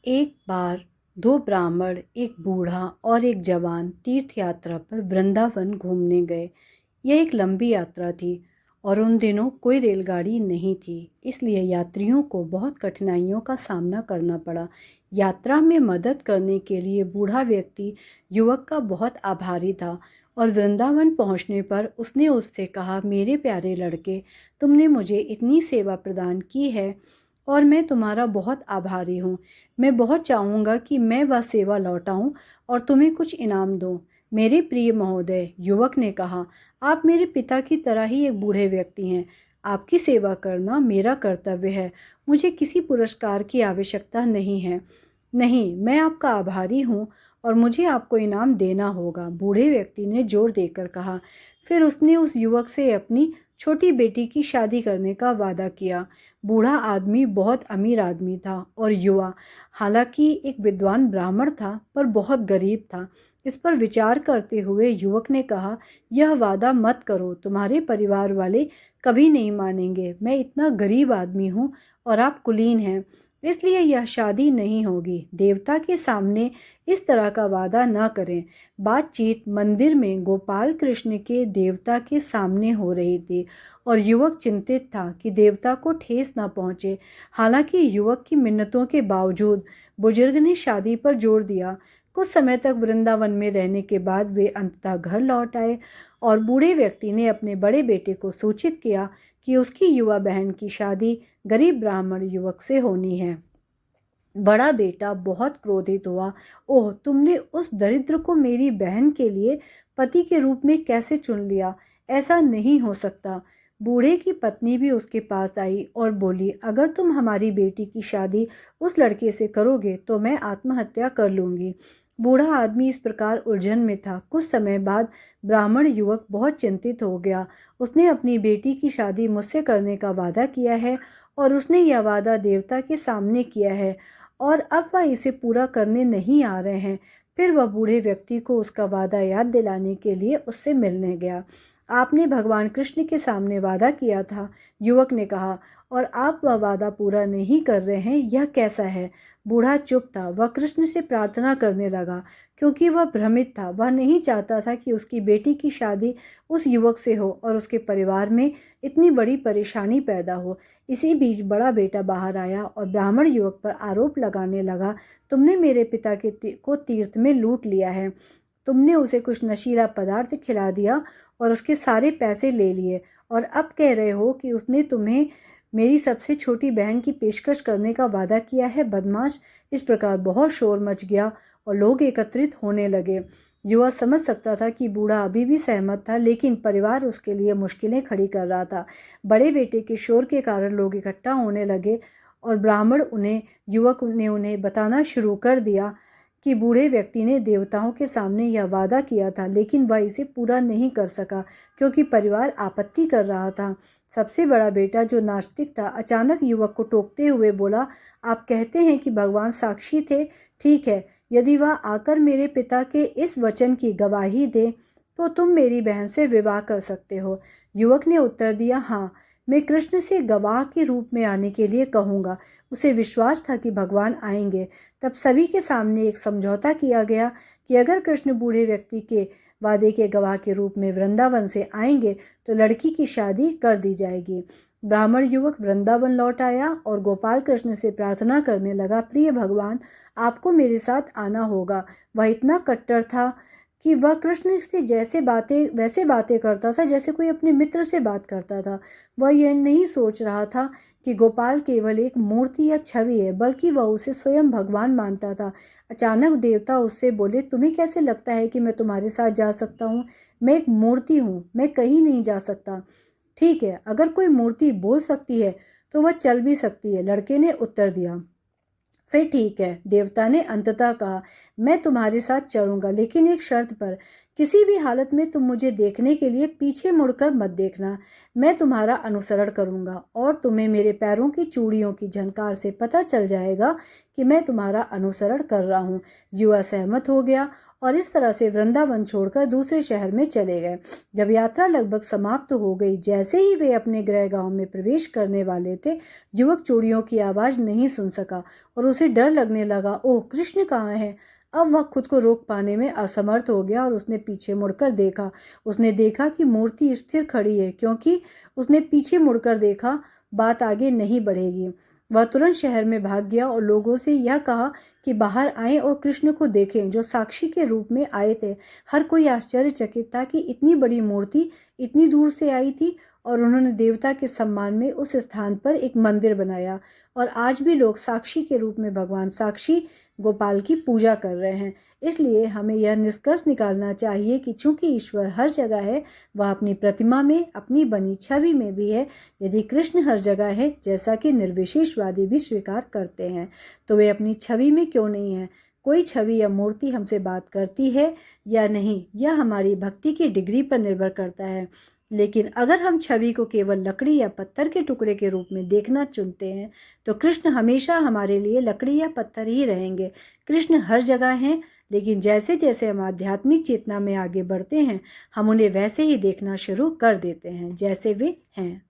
एक बार दो ब्राह्मण, एक बूढ़ा और एक जवान तीर्थ यात्रा पर वृंदावन घूमने गए। यह एक लंबी यात्रा थी और उन दिनों कोई रेलगाड़ी नहीं थी, इसलिए यात्रियों को बहुत कठिनाइयों का सामना करना पड़ा। यात्रा में मदद करने के लिए बूढ़ा व्यक्ति युवक का बहुत आभारी था और वृंदावन पहुंचने पर उसने उससे कहा, मेरे प्यारे लड़के, तुमने मुझे इतनी सेवा प्रदान की है और मैं तुम्हारा बहुत आभारी हूँ। मैं बहुत चाहूँगा कि मैं वह सेवा लौटाऊँ और तुम्हें कुछ इनाम दूँ। मेरे प्रिय महोदय, युवक ने कहा, आप मेरे पिता की तरह ही एक बूढ़े व्यक्ति हैं। आपकी सेवा करना मेरा कर्तव्य है। मुझे किसी पुरस्कार की आवश्यकता नहीं है। नहीं, मैं आपका आभारी हूँ और मुझे आपको इनाम देना होगा, बूढ़े व्यक्ति ने जोर देकर कहा। फिर उसने उस युवक से अपनी छोटी बेटी की शादी करने का वादा किया। बूढ़ा आदमी बहुत अमीर आदमी था और युवा हालांकि एक विद्वान ब्राह्मण था पर बहुत गरीब था। इस पर विचार करते हुए युवक ने कहा, यह वादा मत करो, तुम्हारे परिवार वाले कभी नहीं मानेंगे। मैं इतना गरीब आदमी हूँ और आप कुलीन हैं, इसलिए यह शादी नहीं होगी। देवता के सामने इस तरह का वादा न करें। बातचीत मंदिर में गोपाल कृष्ण के देवता के सामने हो रही थी और युवक चिंतित था कि देवता को ठेस न पहुंचे। हालांकि युवक की मिन्नतों के बावजूद बुजुर्ग ने शादी पर जोर दिया। कुछ समय तक वृंदावन में रहने के बाद वे अंततः घर लौट आए और बूढ़े व्यक्ति ने अपने बड़े बेटे को सूचित किया कि उसकी युवा बहन की शादी गरीब ब्राह्मण युवक से होनी है। बड़ा बेटा बहुत क्रोधित हुआ। ओह, तुमने उस दरिद्र को मेरी बहन के लिए पति के रूप में कैसे चुन लिया? ऐसा नहीं हो सकता। बूढ़े की पत्नी भी उसके पास आई और बोली, अगर तुम हमारी बेटी की शादी उस लड़के से करोगे तो मैं आत्महत्या कर लूंगी। बूढ़ा आदमी इस प्रकार उलझन में था। कुछ समय बाद ब्राह्मण युवक बहुत चिंतित हो गया। उसने अपनी बेटी की शादी मुझसे करने का वादा किया है और उसने यह वादा देवता के सामने किया है और अब वह इसे पूरा करने नहीं आ रहे हैं। फिर वह बूढ़े व्यक्ति को उसका वादा याद दिलाने के लिए उससे मिलने गया। आपने भगवान कृष्ण के सामने वादा किया था, युवक ने कहा, और आप वह वादा पूरा नहीं कर रहे हैं, यह कैसा है? बूढ़ा चुप था। वह कृष्ण से प्रार्थना करने लगा क्योंकि वह भ्रमित था। वह नहीं चाहता था कि उसकी बेटी की शादी उस युवक से हो और उसके परिवार में इतनी बड़ी परेशानी पैदा हो। इसी बीच बड़ा बेटा बाहर आया और ब्राह्मण युवक पर आरोप लगाने लगा, तुमने मेरे पिता को तीर्थ में लूट लिया है। तुमने उसे कुछ नशीला पदार्थ खिला दिया और उसके सारे पैसे ले लिए और अब कह रहे हो कि उसने तुम्हें मेरी सबसे छोटी बहन की पेशकश करने का वादा किया है। बदमाश! इस प्रकार बहुत शोर मच गया और लोग एकत्रित होने लगे। युवा समझ सकता था कि बूढ़ा अभी भी सहमत था, लेकिन परिवार उसके लिए मुश्किलें खड़ी कर रहा था। बड़े बेटे के शोर के कारण लोग इकट्ठा होने लगे और युवक ने उन्हें बताना शुरू कर दिया कि बूढ़े व्यक्ति ने देवताओं के सामने यह वादा किया था, लेकिन वह इसे पूरा नहीं कर सका क्योंकि परिवार आपत्ति कर रहा था। सबसे बड़ा बेटा, जो नास्तिक था, अचानक युवक को टोकते हुए बोला, आप कहते हैं कि भगवान साक्षी थे। ठीक है, यदि वह आकर मेरे पिता के इस वचन की गवाही दे तो तुम मेरी बहन से विवाह कर सकते हो। युवक ने उत्तर दिया, हाँ, मैं कृष्ण से गवाह के रूप में आने के लिए कहूँगा। उसे विश्वास था कि भगवान आएंगे। तब सभी के सामने एक समझौता किया गया कि अगर कृष्ण बूढ़े व्यक्ति के वादे के गवाह के रूप में वृंदावन से आएंगे तो लड़की की शादी कर दी जाएगी। ब्राह्मण युवक वृंदावन लौट आया और गोपाल कृष्ण से प्रार्थना करने लगा, प्रिय भगवान, आपको मेरे साथ आना होगा। वह इतना कट्टर था कि वह कृष्ण से वैसे बातें करता था जैसे कोई अपने मित्र से बात करता था। वह यह नहीं सोच रहा था कि गोपाल केवल एक मूर्ति या छवि है, बल्कि वह उसे स्वयं भगवान मानता था। अचानक देवता उससे बोले, तुम्हें कैसे लगता है कि मैं तुम्हारे साथ जा सकता हूँ? मैं एक मूर्ति हूँ, मैं कहीं नहीं जा सकता। ठीक है, अगर कोई मूर्ति बोल सकती है तो वह चल भी सकती है, लड़के ने उत्तर दिया। फिर ठीक है, देवता ने अंततः कहा, मैं तुम्हारे साथ चलूंगा, लेकिन एक शर्त पर। किसी भी हालत में तुम मुझे देखने के लिए पीछे मुड़कर मत देखना। मैं तुम्हारा अनुसरण करूंगा और तुम्हें मेरे पैरों की चूड़ियों की झनकार से पता चल जाएगा कि मैं तुम्हारा अनुसरण कर रहा हूँ। युवा सहमत हो गया और इस तरह से वृंदावन छोड़कर दूसरे शहर में चले गए। जब यात्रा लगभग समाप्त हो गई, जैसे ही वे अपने गृह गांव में प्रवेश करने वाले थे, युवक चूड़ियों की आवाज़ नहीं सुन सका और उसे डर लगने लगा। ओह, कृष्ण कहाँ है? अब वह खुद को रोक पाने में असमर्थ हो गया और उसने पीछे मुड़कर देखा। उसने देखा कि मूर्ति स्थिर खड़ी है। क्योंकि उसने पीछे मुड़कर देखा, बात आगे नहीं बढ़ेगी। वह तुरंत शहर में भाग गया और लोगों से यह कहा कि बाहर आएं और कृष्ण को देखें, जो साक्षी के रूप में आए थे। हर कोई आश्चर्यचकित था कि इतनी बड़ी मूर्ति इतनी दूर से आई थी, और उन्होंने देवता के सम्मान में उस स्थान पर एक मंदिर बनाया। और आज भी लोग साक्षी के रूप में भगवान साक्षी गोपाल की पूजा कर रहे हैं। इसलिए हमें यह निष्कर्ष निकालना चाहिए कि चूंकि ईश्वर हर जगह है, वह अपनी प्रतिमा में, अपनी बनी छवि में भी है। यदि कृष्ण हर जगह है, जैसा कि निर्विशेषवादी भी स्वीकार करते हैं, तो वे अपनी छवि में क्यों नहीं है? कोई छवि या मूर्ति हमसे बात करती है या नहीं, यह हमारी भक्ति की डिग्री पर निर्भर करता है। लेकिन अगर हम छवि को केवल लकड़ी या पत्थर के टुकड़े के रूप में देखना चुनते हैं, तो कृष्ण हमेशा हमारे लिए लकड़ी या पत्थर ही रहेंगे। कृष्ण हर जगह हैं, लेकिन जैसे जैसे हम आध्यात्मिक चेतना में आगे बढ़ते हैं, हम उन्हें वैसे ही देखना शुरू कर देते हैं जैसे वे हैं।